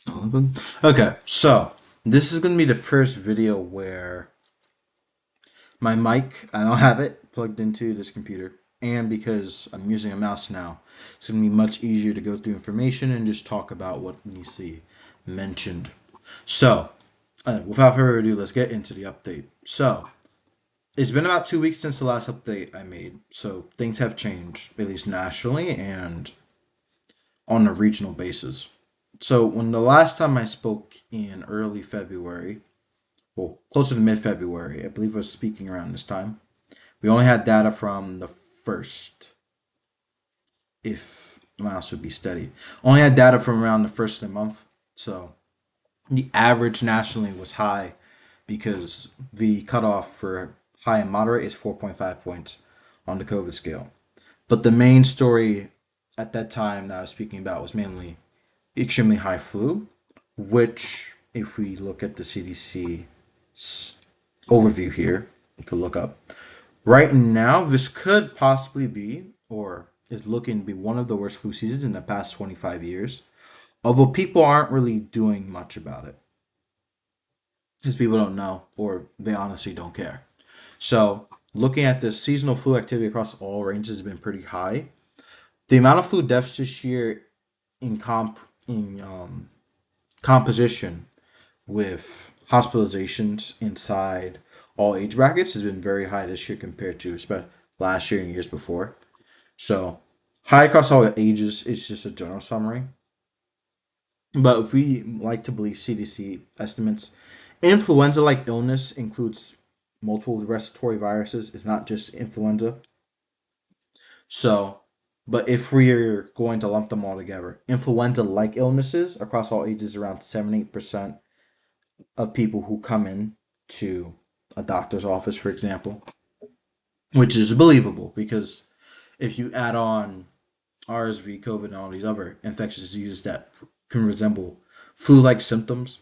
11. Okay, so this is gonna be the first video where my mic, I don't have it plugged into this computer, and because I'm using a mouse now, it's gonna be much easier to go through information and just talk about what needs to be mentioned. So, without further ado, let's get into the update. So, it's been about 2 weeks since the last update I made, so things have changed, at least nationally and on a regional basis. So, when the last time I spoke in early February, well, closer to mid February, I believe I was speaking around this time, we only had data from the first, if mouse would be steady. Only had data from around the first of the month, so the average nationally was high because the cutoff for high and moderate is 4.5 points on the COVID scale. But the main story at that time that I was speaking about was mainly extremely high flu, which, if we look at the CDC overview here, to look up, right now, this could possibly be, or is looking to be, one of the worst flu seasons in the past 25 years, although people aren't really doing much about it because people don't know or they honestly don't care. So, looking at the seasonal flu activity across all ranges has been pretty high. The amount of flu deaths this year in composition with hospitalizations inside all age brackets has been very high this year compared to last year and years before. So, high across all ages is just a general summary. But if we like to believe CDC estimates, influenza like illness includes multiple respiratory viruses. It's not just influenza. So, but if we're going to lump them all together, influenza like illnesses across all ages, around 78% of people who come in to a doctor's office, for example, which is believable because if you add on RSV, COVID, and all these other infectious diseases that can resemble flu like symptoms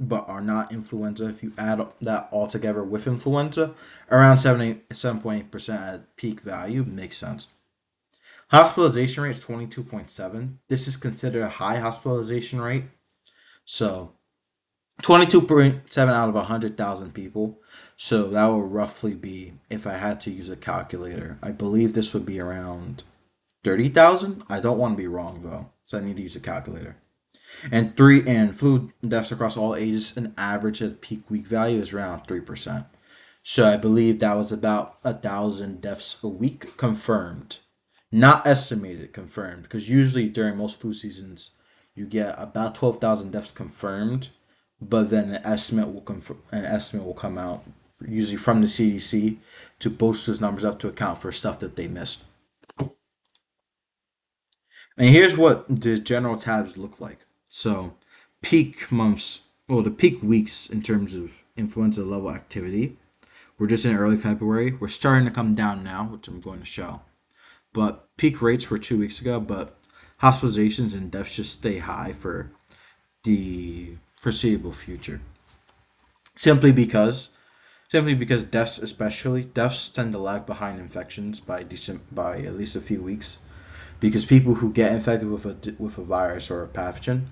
but are not influenza, if you add that all together with influenza, around 7.8% at peak value makes sense. Hospitalization rate is 22.7. This is considered a high hospitalization rate. So 22.7 out of 100,000 people. So that would roughly be, if I had to use a calculator, I believe this would be around 30,000. I don't want to be wrong though, so I need to use a calculator. And flu deaths across all ages, an average at peak week value is around 3%. So I believe that was about 1,000 deaths a week confirmed, not estimated, confirmed. Because usually during most flu seasons, you get about 12,000 deaths confirmed, but then an estimate will come out usually from the CDC to boost those numbers up to account for stuff that they missed. And here's what the general tabs look like. So, peak months, well, the peak weeks in terms of influenza level activity, we're just in early February. We're starting to come down now, which I'm going to show. But peak rates were 2 weeks ago, but hospitalizations and deaths just stay high for the foreseeable future. Simply because Simply because deaths tend to lag behind infections by at least a few weeks because people who get infected with a virus or a pathogen,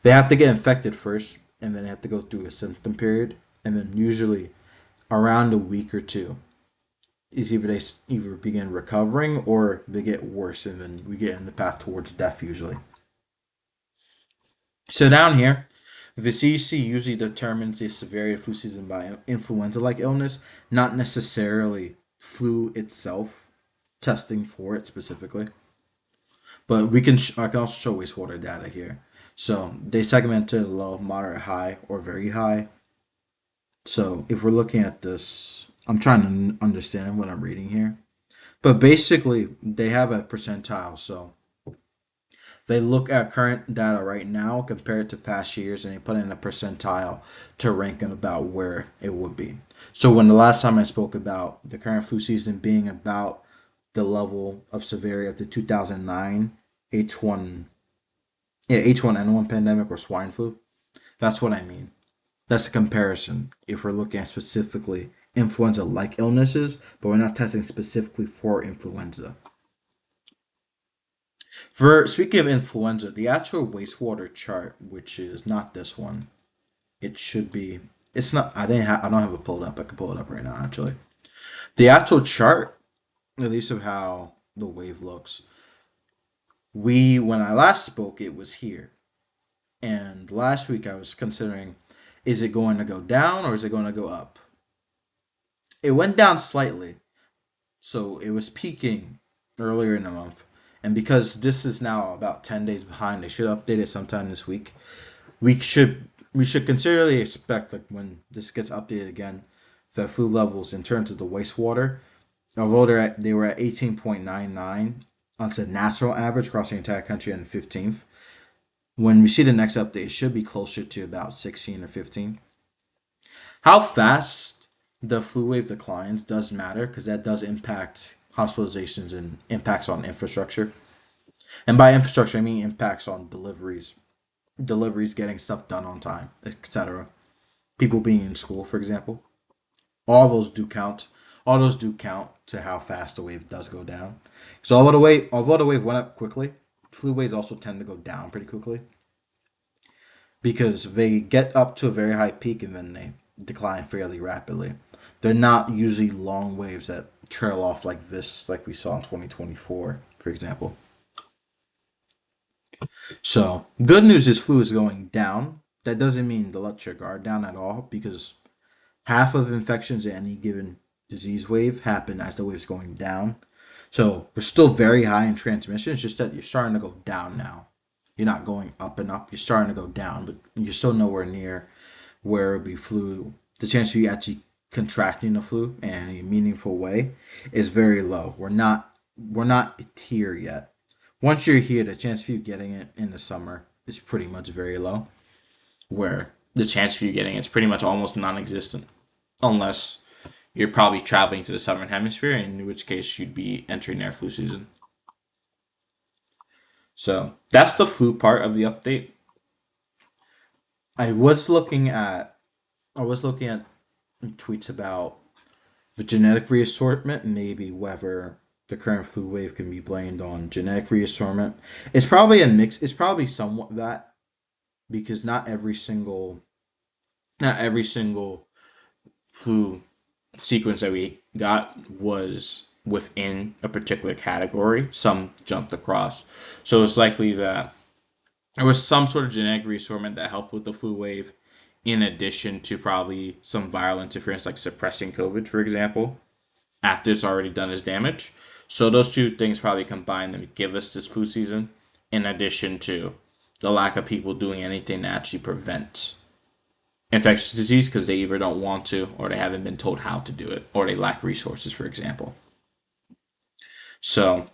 they have to get infected first and then they have to go through a symptom period, and then usually around a week or two is either begin recovering or they get worse, and then we get in the path towards death usually. So down here, the CDC usually determines the severity of flu season by influenza-like illness, not necessarily flu itself, testing for it specifically. But I can also show wastewater data here. So they segment to low, moderate, high, or very high. So if we're looking at this, I'm trying to understand what I'm reading here. But basically, they have a percentile. So they look at current data right now, compare it to past years, and they put in a percentile to rank it about where it would be. So when the last time I spoke about the current flu season being about the level of severity of the 2009 H1 H1N1 pandemic or swine flu, that's what I mean. That's a comparison if we're looking at specifically influenza like illnesses, but we're not testing specifically for influenza. For speaking of influenza, the actual wastewater chart, which is not this one, it should be. It's not. I don't have it pulled up. I can pull it up right now. Actually, the actual chart, at least of how the wave looks. When I last spoke, it was here, and last week I was considering, is it going to go down or is it going to go up? It went down slightly, so it was peaking earlier in the month, and because this is now about 10 days behind, they should update it sometime this week. We should considerably expect, like, when this gets updated again, the flu levels in terms of the wastewater, although they were at 18.99 on the national average across the entire country on the 15th. When we see the next update, it should be closer to about 16 or 15. How fast the flu wave declines does matter because that does impact hospitalizations and impacts on infrastructure. And by infrastructure, I mean impacts on deliveries getting stuff done on time, etc. People being in school, for example. All those do count. All those do count to how fast the wave does go down. So although the wave went up quickly, flu waves also tend to go down pretty quickly because they get up to a very high peak and then they decline fairly rapidly. They're not usually long waves that trail off like this, like we saw in 2024, for example. So, good news is flu is going down. That doesn't mean to let your guard down at all because half of infections in any given disease wave happen as the wave's going down. So, we're still very high in transmission. It's just that you're starting to go down now. You're not going up and up. You're starting to go down, but you're still nowhere near where it would be flu. The chance of you actually contracting the flu in a meaningful way is very low. We're not here yet. Once you're here, the chance of you getting it in the summer is pretty much very low. Where the chance of you getting it's pretty much almost non-existent, unless you're probably traveling to the southern hemisphere, in which case you'd be entering their flu season. So that's the flu part of the update. I was looking at I was looking at tweets about the genetic reassortment, maybe whether the current flu wave can be blamed on genetic reassortment. It's probably a mix. It's probably somewhat that because not every single flu sequence that we got was within a particular category. Some jumped across, so it's likely that there was some sort of genetic reassortment that helped with the flu wave, in addition to probably some viral interference like suppressing COVID, for example, after it's already done its damage. So those two things probably combine to give us this flu season, in addition to the lack of people doing anything to actually prevent infectious disease because they either don't want to or they haven't been told how to do it or they lack resources, for example. So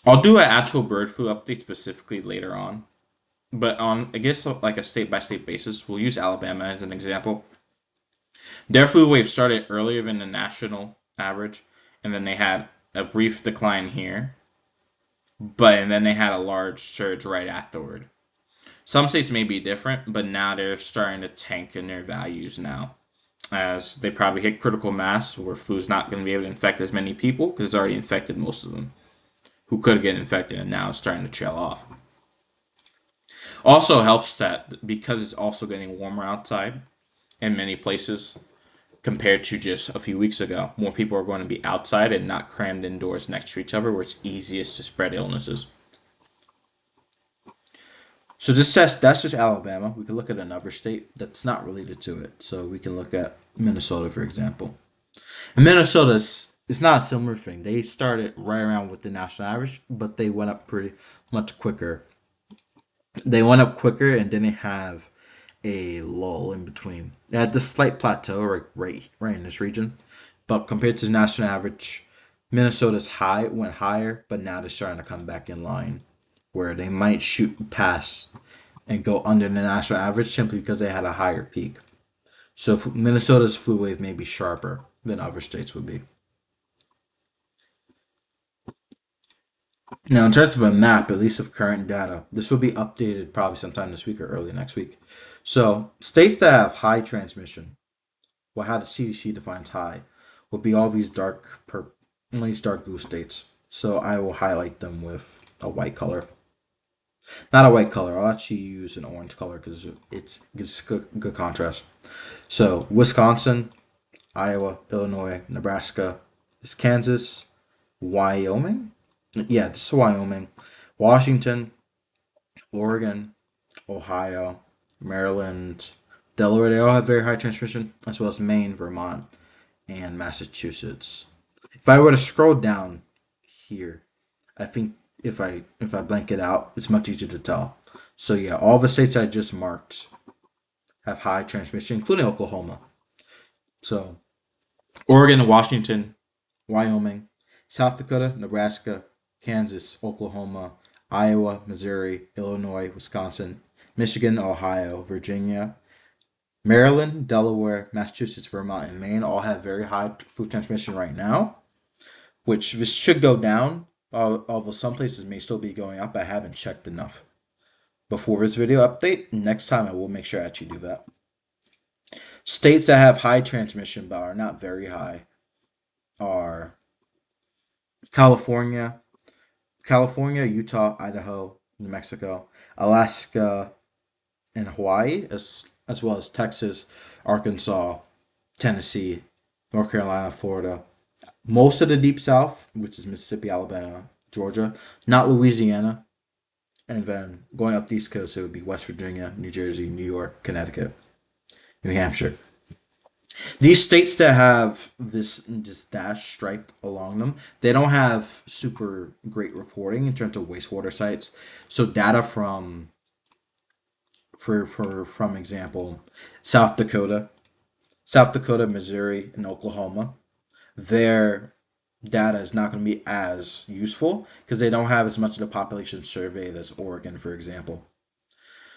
I'll do an actual bird flu update specifically later on. But on, I guess, like a state by state basis, we'll use Alabama as an example. Their flu wave started earlier than the national average, and then they had a brief decline here, and then they had a large surge right afterward. Some states may be different, but now they're starting to tank in their values now, as they probably hit critical mass where flu's not going to be able to infect as many people because it's already infected most of them who could get infected, and now it's starting to trail off. Also helps that because it's also getting warmer outside in many places compared to just a few weeks ago, more people are going to be outside and not crammed indoors next to each other where it's easiest to spread illnesses. So that's just Alabama. We could look at another state that's not related to it. So we can look at Minnesota, for example. And Minnesota's it's not a similar thing. They started right around with the national average, but they went up pretty much quicker. They went up quicker and didn't have a lull in between. They had this slight plateau right in this region, but compared to the national average, Minnesota's high went higher, but now they're starting to come back in line, where they might shoot past and go under the national average simply because they had a higher peak. So Minnesota's flu wave may be sharper than other states would be. Now, in terms of a map, at least of current data, this will be updated probably sometime this week or early next week. So, states that have high transmission, well, how the CDC defines high, will be all these dark blue states. So, I will highlight them with a white color. Not a white color. I'll actually use an orange color because it gives good contrast. So Wisconsin, Iowa, Illinois, Nebraska, this is Kansas, Wyoming. Yeah, this is Wyoming, Washington, Oregon, Ohio, Maryland, Delaware. They all have very high transmission, as well as Maine, Vermont, and Massachusetts. If I were to scroll down here, I think if I blank it out, it's much easier to tell. So yeah, all the states I just marked have high transmission, including Oklahoma. So Oregon, Washington, Wyoming, South Dakota, Nebraska, Kansas, Oklahoma, Iowa, Missouri, Illinois, Wisconsin, Michigan, Ohio, Virginia, Maryland, Delaware, Massachusetts, Vermont, and Maine all have very high flu transmission right now, which this should go down, although some places may still be going up. I haven't checked enough before this video update. Next time I will make sure I actually do that. States that have high transmission but are not very high are California, Utah, Idaho, New Mexico, Alaska, and Hawaii, as well as Texas, Arkansas, Tennessee, North Carolina, Florida. Most of the Deep South, which is Mississippi, Alabama, Georgia, not Louisiana. And then going up the East Coast, it would be West Virginia, New Jersey, New York, Connecticut, New Hampshire. These states that have this dash stripe along them, they don't have super great reporting in terms of wastewater sites. So data from, from example, South Dakota, Missouri, and Oklahoma, their data is not going to be as useful because they don't have as much of the population surveyed as Oregon, for example.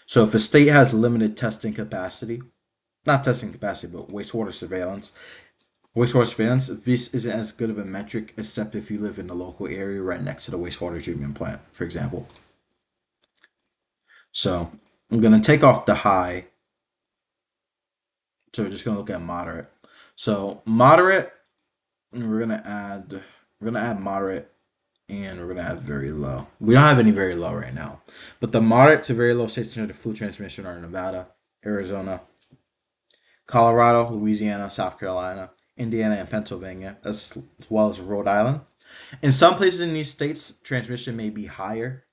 So if a state has limited testing capacity, not testing capacity, but wastewater surveillance, this isn't as good of a metric except if you live in the local area right next to the wastewater treatment plant, for example. So I'm going to take off the high. So we're just going to look at moderate. So moderate, we're going to add moderate, and we're going to add very low. We don't have any very low right now. But the moderate to very low states under flu transmission are Nevada, Arizona, Colorado, Louisiana, South Carolina, Indiana, and Pennsylvania, as well as Rhode Island. In some places in these states, transmission may be higher.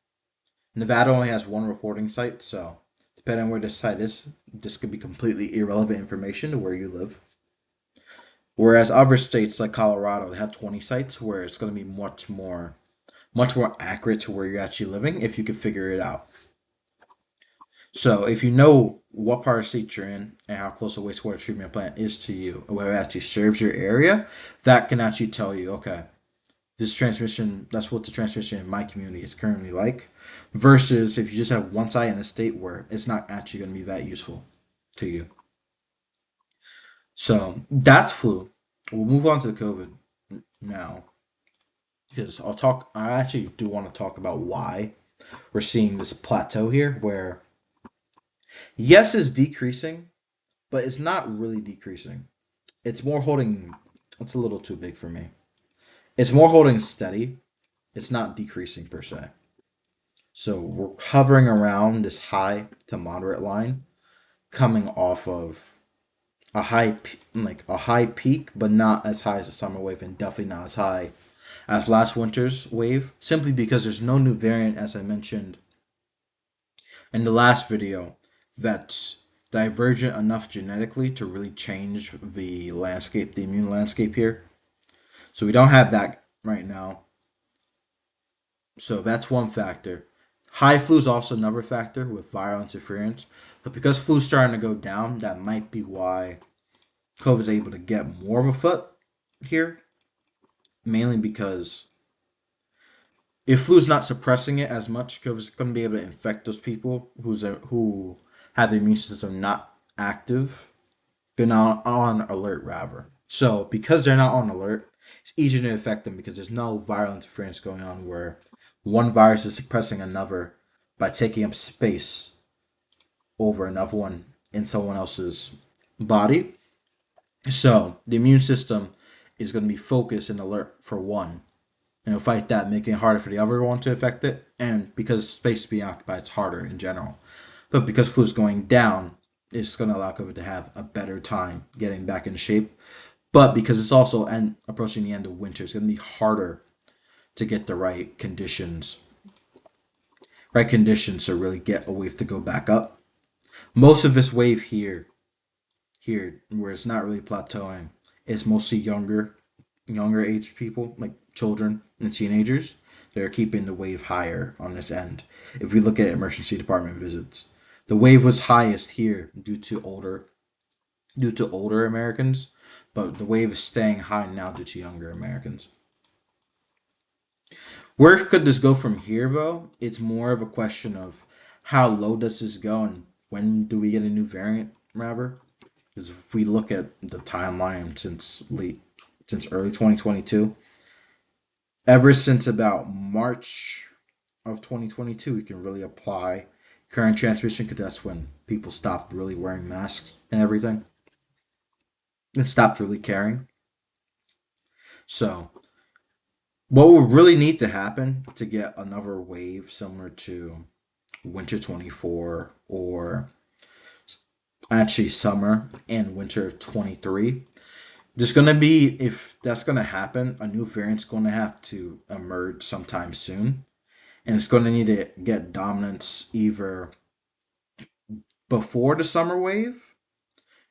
Nevada only has one reporting site, so depending on where this site is, this could be completely irrelevant information to where you live. Whereas other states like Colorado, they have 20 sites where it's going to be much more accurate to where you're actually living if you can figure it out. So if you know what part of the state you're in and how close a wastewater treatment plant is to you, or whether it actually serves your area, that can actually tell you, okay, this transmission, that's what the transmission in my community is currently like, versus if you just have one site in a state where it's not actually going to be that useful to you. So that's flu. We'll move on to the COVID now, because I actually do want to talk about why we're seeing this plateau here where yes, it's decreasing, but it's not really decreasing. It's more holding, it's a little too big for me. It's more holding steady. It's not decreasing per se. So we're hovering around this high to moderate line, coming off of a high peak, but not as high as the summer wave, and definitely not as high as last winter's wave, simply because there's no new variant, as I mentioned in the last video, that's divergent enough genetically to really change the landscape, the immune landscape here. So we don't have that right now. So that's one factor. High flu is also another factor with viral interference. But because flu's starting to go down, that might be why COVID's able to get more of a foot here. Mainly because if flu's not suppressing it as much, COVID's going to be able to infect those people who have the immune system not active, they're not on alert rather. So because they're not on alert, it's easier to infect them because there's no viral interference going on where one virus is suppressing another by taking up space over another one in someone else's body. So the immune system is going to be focused and alert for one and it'll fight that, making it harder for the other one to affect it. And because space is being occupied, it's harder in general. But because flu's going down, it's going to allow COVID to have a better time getting back in shape. But because it's also approaching the end of winter, it's going to be harder to get the right conditions to really get a wave to go back up. Most of this wave here where it's not really plateauing, it's mostly younger age people like children and teenagers. They're keeping the wave higher on this end. If we look at emergency department visits, the wave was highest here due to older Americans, but the wave is staying high now due to younger Americans. Where could this go from here, though? It's more of a question of how low does this go and when do we get a new variant, rather? Because if we look at the timeline since early 2022, ever since about March of 2022, we can really apply current transmission because that's when people stopped really wearing masks and everything and stopped really caring. So, what would really need to happen to get another wave similar to winter 24 or actually summer and winter 23? There's going to be, if that's going to happen, a new variant's going to have to emerge sometime soon. And it's going to need to get dominance either before the summer wave.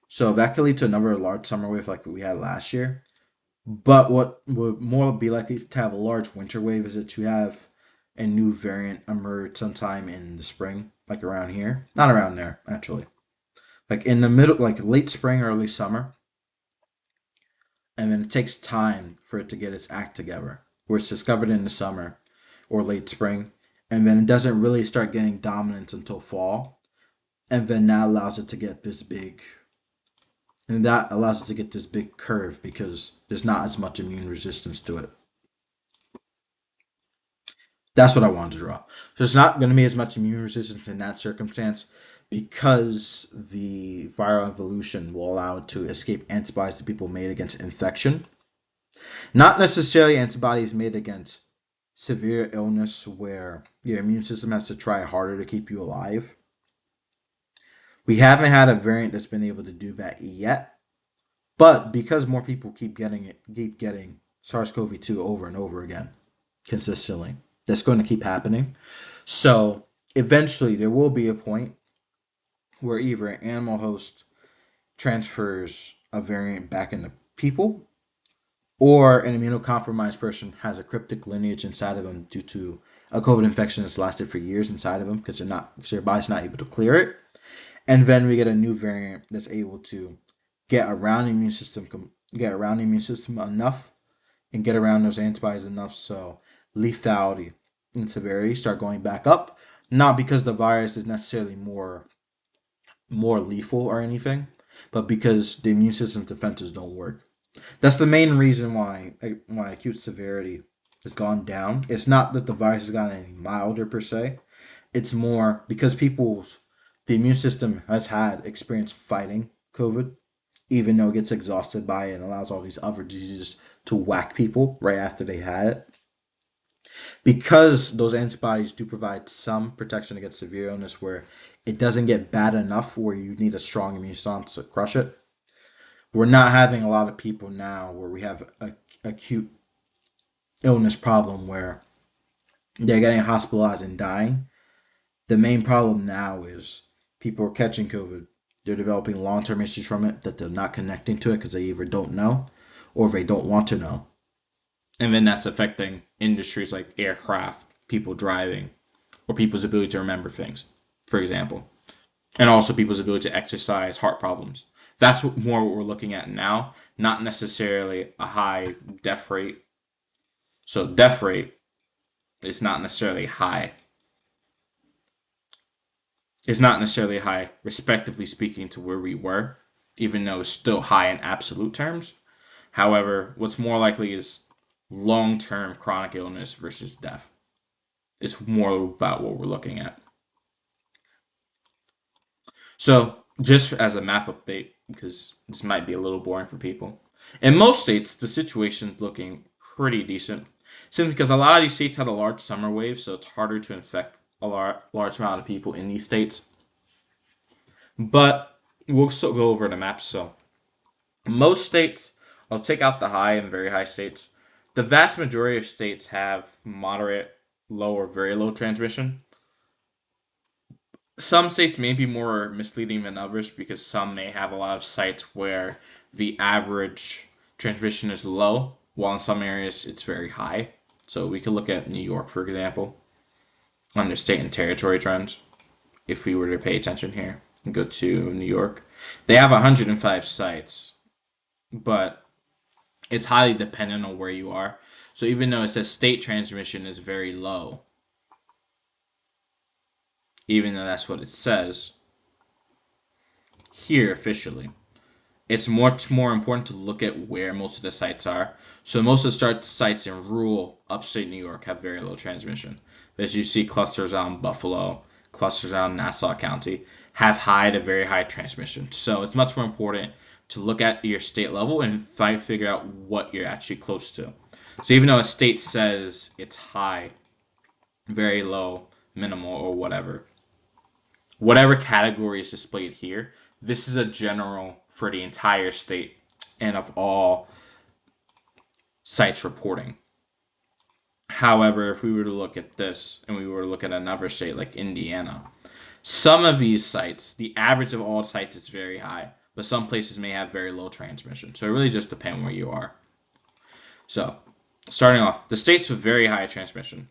So that could lead to another large summer wave like we had last year. But what would more be likely to have a large winter wave is that you have a new variant emerge sometime in the spring, like around here. Not around there, actually. Like in the middle, like late spring, early summer. And then it takes time for it to get its act together, where it's discovered in the summer or late spring. And then it doesn't really start getting dominance until fall. And then that allows it to get this big and that allows it to get this big curve because there's not as much immune resistance to it. That's what I wanted to draw. So there's not going to be as much immune resistance in that circumstance because the viral evolution will allow it to escape antibodies that people made against infection. Not necessarily antibodies made against severe illness where your immune system has to try harder to keep you alive. We haven't had a variant that's been able to do that yet. But because more people keep getting SARS-CoV-2 over and over again consistently, that's going to keep happening. So eventually there will be a point where either an animal host transfers a variant back into people or an immunocompromised person has a cryptic lineage inside of them due to a COVID infection that's lasted for years inside of them because their body's not able to clear it. And then we get a new variant that's able to get around the immune system enough, and get around those antibodies enough so lethality and severity start going back up. Not because the virus is necessarily more lethal or anything, but because the immune system's defenses don't work. That's the main reason why acute severity has gone down. It's not that the virus has gotten any milder per se. It's more because the immune system has had experience fighting COVID, even though it gets exhausted by it and allows all these other diseases to whack people right after they had it. Because those antibodies do provide some protection against severe illness where it doesn't get bad enough where you need a strong immune response to crush it. We're not having a lot of people now where we have a acute illness problem where they're getting hospitalized and dying. The main problem now is people are catching COVID. They're developing long-term issues from it that they're not connecting to it because they either don't know or they don't want to know. And then that's affecting industries like aircraft, people driving, or people's ability to remember things, for example. And also people's ability to exercise, heart problems. That's more what we're looking at now, not necessarily a high death rate. So death rate is not necessarily high. It's not necessarily high, respectively speaking, to where we were, even though it's still high in absolute terms. However, what's more likely is long-term chronic illness versus death. It's more about what we're looking at. So, just as a map update, because this might be a little boring for people, in most states, the situation's looking pretty decent. Simply because a lot of these states had a large summer wave, so it's harder to infect a large amount of people in these states. But we'll still go over the map. So most states, I'll take out the high and very high states. The vast majority of states have moderate, low, or very low transmission. Some states may be more misleading than others because some may have a lot of sites where the average transmission is low, while in some areas it's very high. So we could look at New York, for example, under state and territory trends. If we were to pay attention here and go to New York, they have 105 sites, but it's highly dependent on where you are. So even though it says state transmission is very low, even though that's what it says here officially, it's much more important to look at where most of the sites are. So most of the sites in rural upstate New York have very low transmission. But as you see, clusters on Buffalo, clusters on Nassau County have high to very high transmission. So it's much more important to look at your state level and figure out what you're actually close to. So even though a state says it's high, very low, minimal, or whatever category is displayed here, this is a general for the entire state and of all sites reporting. However, if we were to look at this and we were to look at another state like Indiana, some of these sites, the average of all sites is very high, but some places may have very low transmission. So it really just depends where you are. So, starting off, the states with very high transmission.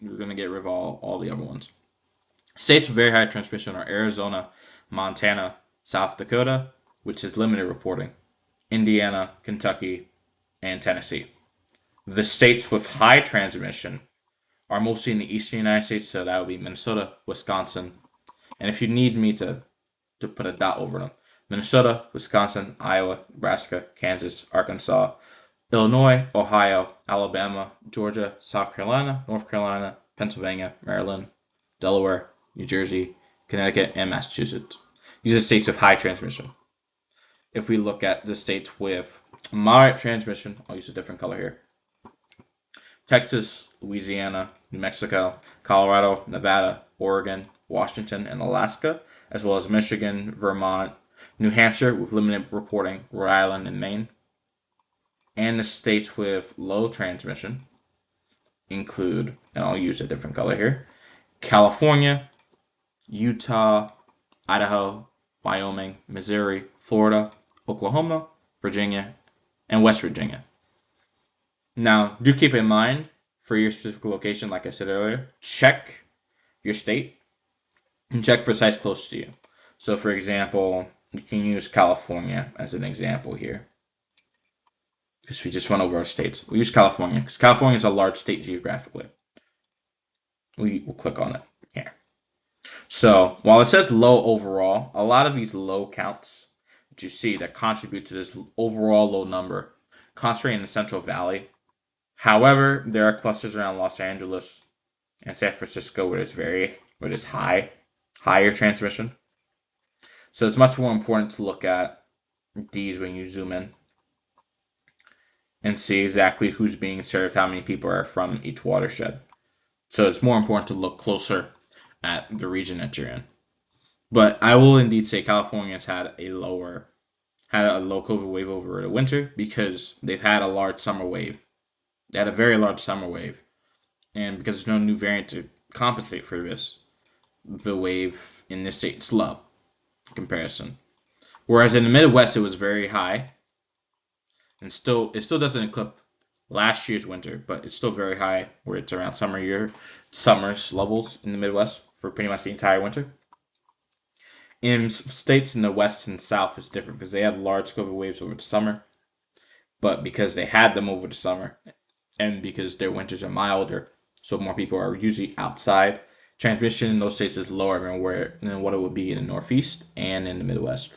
We're going to get rid of all the other ones. States with very high transmission are Arizona, Montana, South Dakota, which is limited reporting, Indiana, Kentucky, and Tennessee. The states with high transmission are mostly in the eastern United States, so that would be Minnesota, Wisconsin, and if you need me to put a dot over them, Minnesota, Wisconsin, Iowa, Nebraska, Kansas, Arkansas, Illinois, Ohio, Alabama, Georgia, South Carolina, North Carolina, Pennsylvania, Maryland, Delaware, New Jersey, Connecticut, and Massachusetts. These are states of high transmission. If we look at the states with moderate transmission, I'll use a different color here. Texas, Louisiana, New Mexico, Colorado, Nevada, Oregon, Washington, and Alaska, as well as Michigan, Vermont, New Hampshire with limited reporting, Rhode Island, and Maine. And the states with low transmission include, and I'll use a different color here, California, Utah, Idaho, Wyoming, Missouri, Florida, Oklahoma, Virginia, and West Virginia. Now, do keep in mind, for your specific location, like I said earlier, check your state and check for sites close to you. So, for example, you can use California as an example here. Because we just went over our states. We use California because California is a large state geographically. We'll click on it here. So, while it says low overall, a lot of these low counts that you see that contribute to this overall low number concentrate in the Central Valley. However, there are clusters around Los Angeles and San Francisco where it's higher transmission. So it's much more important to look at these when you zoom in and see exactly who's being served, how many people are from each watershed. So it's more important to look closer at the region that you're in. But I will indeed say California's had a low COVID wave over the winter because they've had a large summer wave. They had a very large summer wave. And because there's no new variant to compensate for this, the wave in this state is low in comparison. Whereas in the Midwest, it was very high. And it still doesn't eclipse last year's winter, but it's still very high where it's around summer's levels in the Midwest for pretty much the entire winter. In states in the West and South, it's different because they have large COVID waves over the summer. But because they had them over the summer, and because their winters are milder, so more people are usually outside, transmission in those states is lower than what it would be in the Northeast and in the Midwest.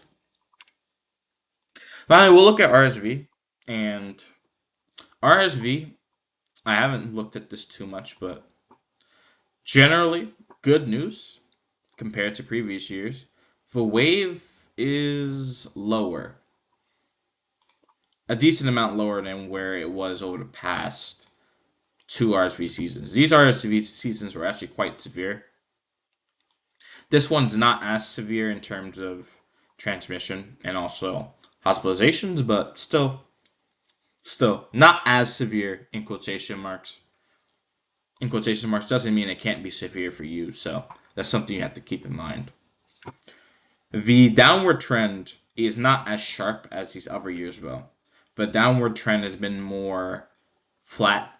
Finally, we'll look at RSV. And RSV, I haven't looked at this too much, but generally, good news compared to previous years. The wave is lower. A decent amount lower than where it was over the past two RSV seasons. These RSV seasons were actually quite severe. This one's not as severe in terms of transmission and also hospitalizations, but still not as severe in quotation marks. In quotation marks doesn't mean it can't be severe for you, so that's something you have to keep in mind. The downward trend is not as sharp as these other years, though. The downward trend has been more flat,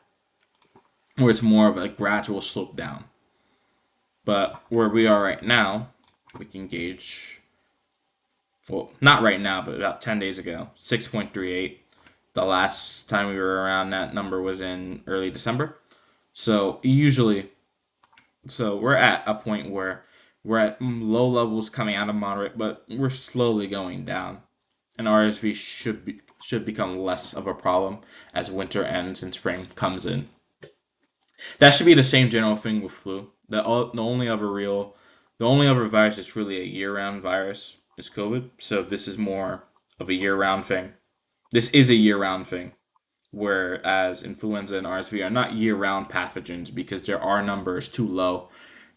where it's more of a gradual slope down. But where we are right now, we can gauge, well, not right now, but about 10 days ago, 6.38. The last time we were around that number was in early December. So we're at a point where we're at low levels coming out of moderate, but we're slowly going down. And RSV should become less of a problem as winter ends and spring comes in. That should be the same general thing with flu. The only other virus that's really a year-round virus is COVID. So this is more of a year-round thing. This is a year-round thing, whereas influenza and RSV are not year-round pathogens because there are numbers too low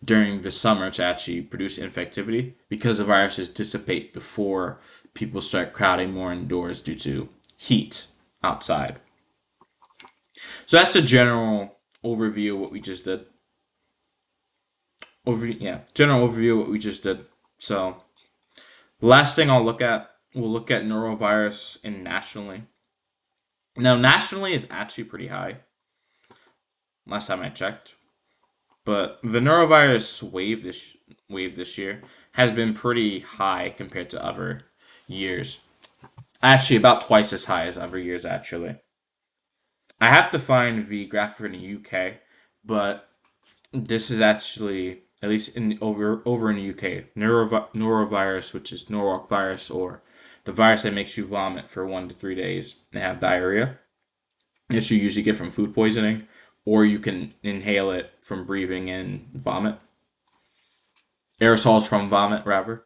during the summer to actually produce infectivity because the viruses dissipate before people start crowding more indoors due to heat outside. So that's the general overview of what we just did. General overview of what we just did. So the last thing we'll look at norovirus nationally. Now, nationally is actually pretty high. Last time I checked, but the norovirus wave this year has been pretty high compared to other years. Actually, about twice as high as other years. Actually, I have to find the graph for the UK, but this is actually at least in over in the UK norovirus, which is Norwalk virus, or the virus that makes you vomit for 1 to 3 days and have diarrhea. That you usually get from food poisoning, or you can inhale it from breathing in vomit. Aerosols from vomit, rather.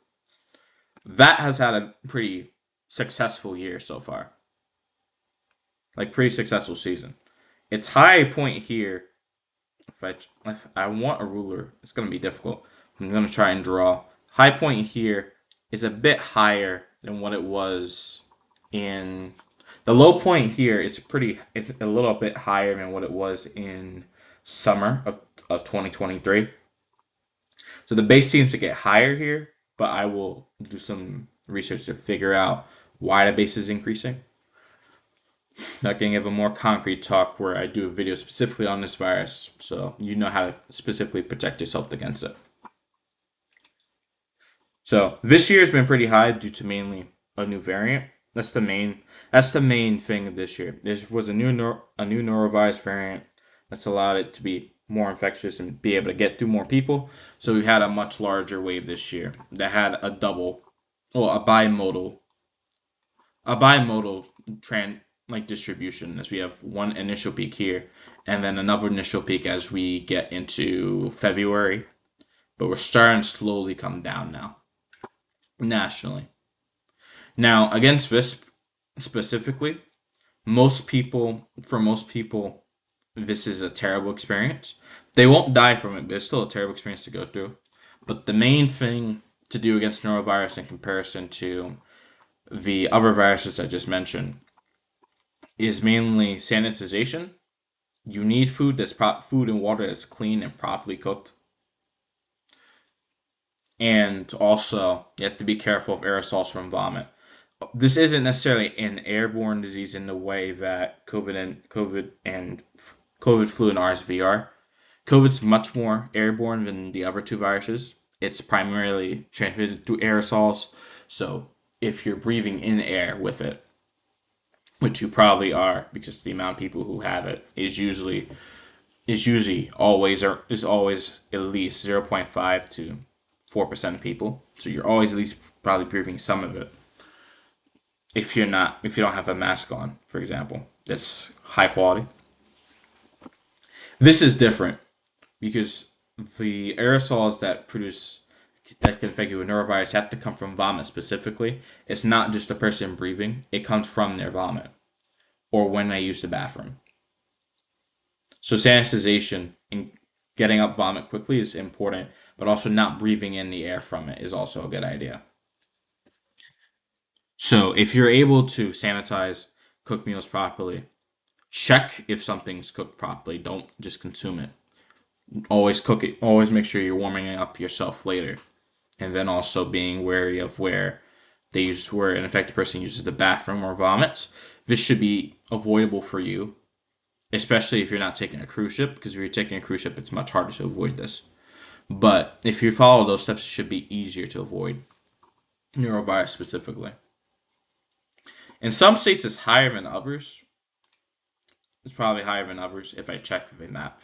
That has had a pretty successful year so far. Like, pretty successful season. Its high point here, if I want a ruler, it's going to be difficult. I'm going to try and draw. High point here is a bit higher than what it was in... The low point here is it's a little bit higher than what it was in summer of 2023. So the base seems to get higher here, but I will do some research to figure out why the base is increasing. I can give a more concrete talk where I do a video specifically on this virus, so you know how to specifically protect yourself against it. So this year has been pretty high due to mainly a new variant. That's the main thing of this year. This was a new norovirus variant that's allowed it to be more infectious and be able to get through more people. So we had a much larger wave this year that had a bimodal distribution, as we have one initial peak here and then another initial peak as we get into February. But we're starting to slowly come down now, nationally. Now, against this specifically, for most people, this is a terrible experience. They won't die from it, but it's still a terrible experience to go through. But the main thing to do against norovirus in comparison to the other viruses I just mentioned is mainly sanitization. You need food and water that's clean and properly cooked. And also, you have to be careful of aerosols from vomit. This isn't necessarily an airborne disease in the way that COVID, flu, and RSV are. COVID's much more airborne than the other two viruses. It's primarily transmitted through aerosols. So if you're breathing in air with it, which you probably are, because the amount of people who have it is always at least 0.5 to 4% of people. So you're always at least probably breathing some of it. If you don't have a mask on, for example, that's high quality. This is different because the aerosols that can infect you with norovirus have to come from vomit specifically. It's not just a person breathing; it comes from their vomit or when they use the bathroom. So sanitization and getting up vomit quickly is important, but also not breathing in the air from it is also a good idea. So if you're able to sanitize, cook meals properly, check if something's cooked properly. Don't just consume it. Always cook it. Always make sure you're warming it up yourself later. And then also being wary of where an infected person uses the bathroom or vomits. This should be avoidable for you, especially if you're not taking a cruise ship, because if you're taking a cruise ship, it's much harder to avoid this. But if you follow those steps, it should be easier to avoid norovirus specifically. In some states, it's higher than others. It's probably higher than others if I check the map,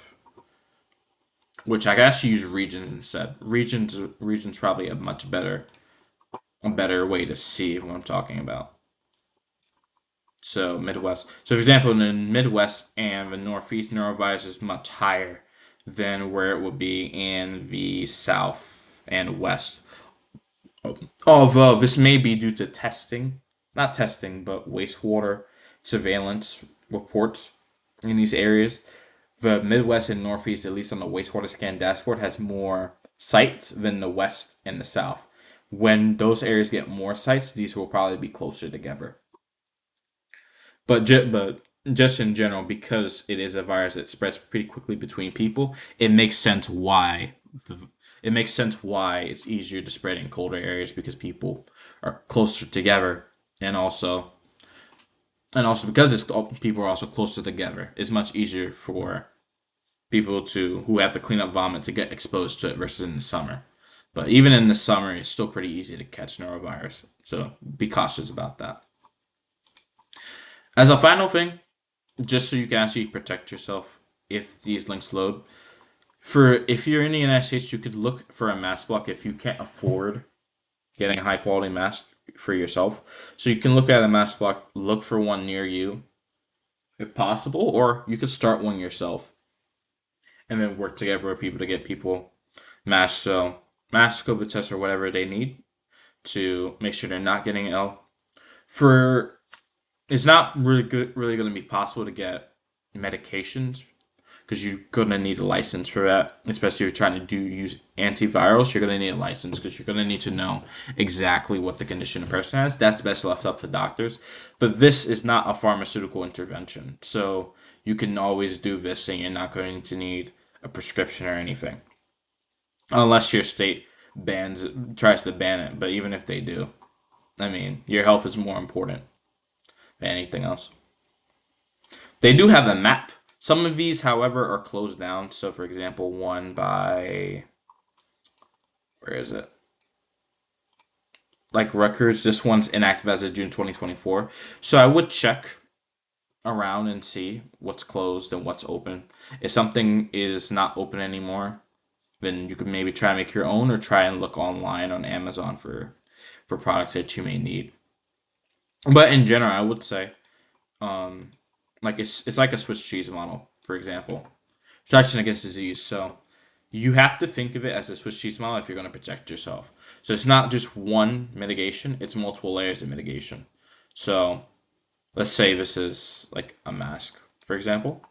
which I can actually use regions instead. Regions probably a better way to see what I'm talking about. So Midwest. So for example, in the Midwest and the Northeast, norovirus is much higher than where it would be in the South and West. Although this may be due to testing, not testing, but wastewater surveillance reports in these areas. The Midwest and Northeast, at least on the wastewater scan dashboard, has more sites than the West and the South. When those areas get more sites, these will probably be closer together. But just in general, because it is a virus that spreads pretty quickly between people, it makes sense why it's easier to spread in colder areas because people are closer together, and also because people are also closer together, it's much easier for people who have to clean up vomit to get exposed to it versus in the summer. But even in the summer, it's still pretty easy to catch norovirus, so be cautious about that. As a final thing, just so you can actually protect yourself if these links load, for if you're in the United States, you could look for a mask block if you can't afford getting a high quality mask for yourself. So you can look at a mask block, look for one near you if possible, or you could start one yourself and then work together with people to get people masks. So mask, COVID tests, or whatever they need to make sure they're not getting ill. For It's not really going to be possible to get medications because you're gonna need a license for that. Especially if you're trying to use antivirals, you're gonna need a license because you're gonna need to know exactly what the condition a person has. That's best left up to doctors. But this is not a pharmaceutical intervention, so you can always do this, and you're not going to need a prescription or anything, unless your state tries to ban it. But even if they do, I mean, your health is more important than anything else. They do have a map. Some of these, however, are closed down. So, for example, one by where is it? Like Rutgers. This one's inactive as of June 2024. So I would check around and see what's closed and what's open. If something is not open anymore, then you could maybe try and make your own or try and look online on Amazon for products that you may need. But in general, I would say um, like it's like a Swiss cheese model, for example. Protection against disease. So you have to think of it as a Swiss cheese model if you're going to protect yourself. So it's not just one mitigation; it's multiple layers of mitigation. So let's say this is like a mask, for example.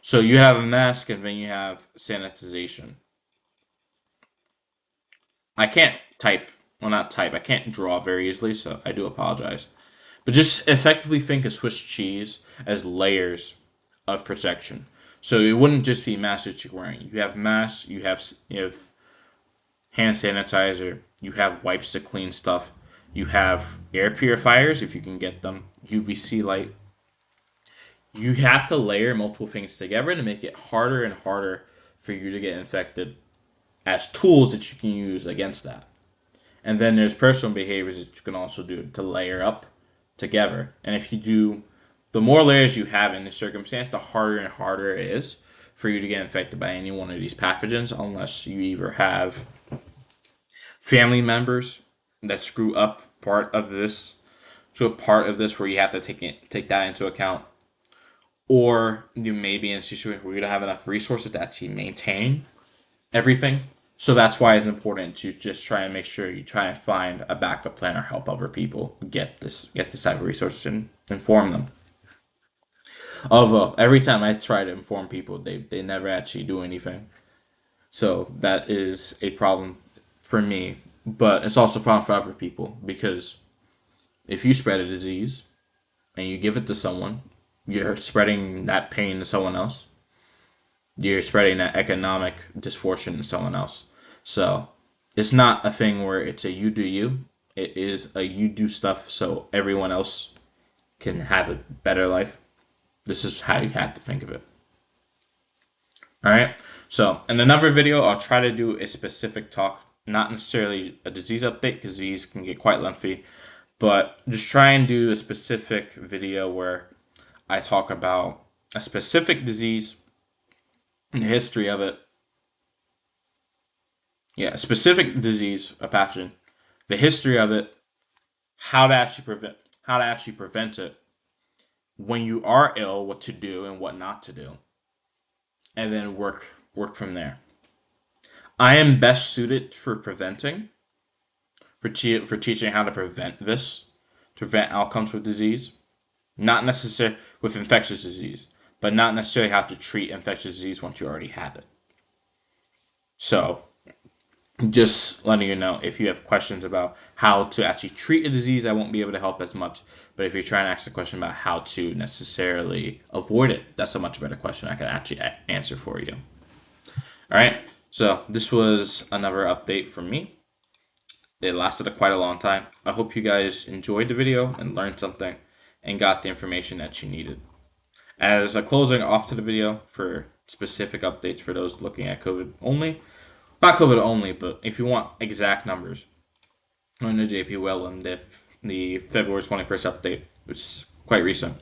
So you have a mask, and then you have sanitization. I can't type. Well, not type. I can't draw very easily, so I do apologize. But just effectively think of Swiss cheese as layers of protection. So it wouldn't just be masks that you're wearing. You have masks, you have hand sanitizer, you have wipes to clean stuff, you have air purifiers if you can get them, UVC light. You have to layer multiple things together to make it harder and harder for you to get infected as tools that you can use against that. And then there's personal behaviors that you can also do to layer up together. And if you do, the more layers you have in this circumstance, the harder and harder it is for you to get infected by any one of these pathogens, unless you either have family members that screw up part of this where you have to take that into account, or you may be in a situation where you don't have enough resources to actually maintain everything. So that's why it's important to just try and make sure you try and find a backup plan or help other people get this type of resources and inform them. Although every time I try to inform people, they never actually do anything. So that is a problem for me, but it's also a problem for other people because if you spread a disease and you give it to someone, you're spreading that pain to someone else. You're spreading that economic misfortune to someone else. So it's not a thing where it's a you do you. It is a you do stuff so everyone else can have a better life. This is how you have to think of it. All right. So in another video, I'll try to do a specific talk, not necessarily a disease update because these can get quite lengthy, but just try and do a specific video where I talk about a specific disease, the history of it. Yeah, a specific disease, a pathogen, the history of it, how to actually prevent it, when you are ill, what to do and what not to do, and then work from there. I am best suited for preventing, for teaching how to prevent this, to prevent outcomes with disease, not necessarily with infectious disease, but not necessarily how to treat infectious disease once you already have it. So, just letting you know, if you have questions about how to actually treat a disease, I won't be able to help as much. But if you're trying to ask a question about how to necessarily avoid it, that's a much better question I can actually answer for you. All right. So this was another update from me. It lasted quite a long time. I hope you guys enjoyed the video and learned something and got the information that you needed. As a closing off to the video for specific updates for those looking at COVID only, not COVID only, but if you want exact numbers, on the JP Wellham, the February 21st update, which is quite recent,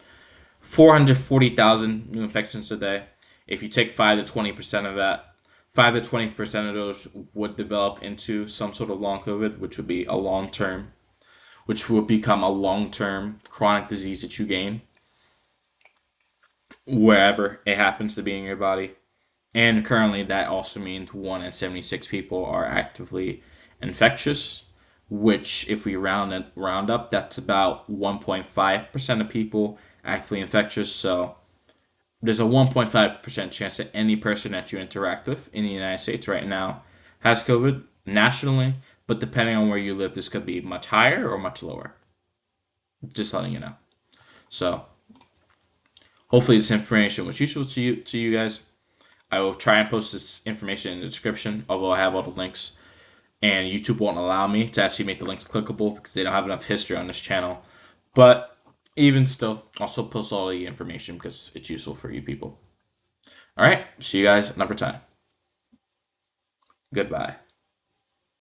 440,000 new infections a day. If you take 5 to 20% of that, 5 to 20% of those would develop into some sort of long COVID, which would be a long term, which would become a long term chronic disease that you gain wherever it happens to be in your body. And currently, that also means 1 in 76 people are actively infectious, which, if we round up, that's about 1.5% of people actively infectious. So there's a 1.5% chance that any person that you interact with in the United States right now has COVID nationally, but depending on where you live, this could be much higher or much lower. Just letting you know. So hopefully this information was useful to you guys. I will try and post this information in the description, although I have all the links. And YouTube won't allow me to actually make the links clickable because they don't have enough history on this channel. But even still, I'll still post all the information because it's useful for you people. All right, see you guys another time. Goodbye.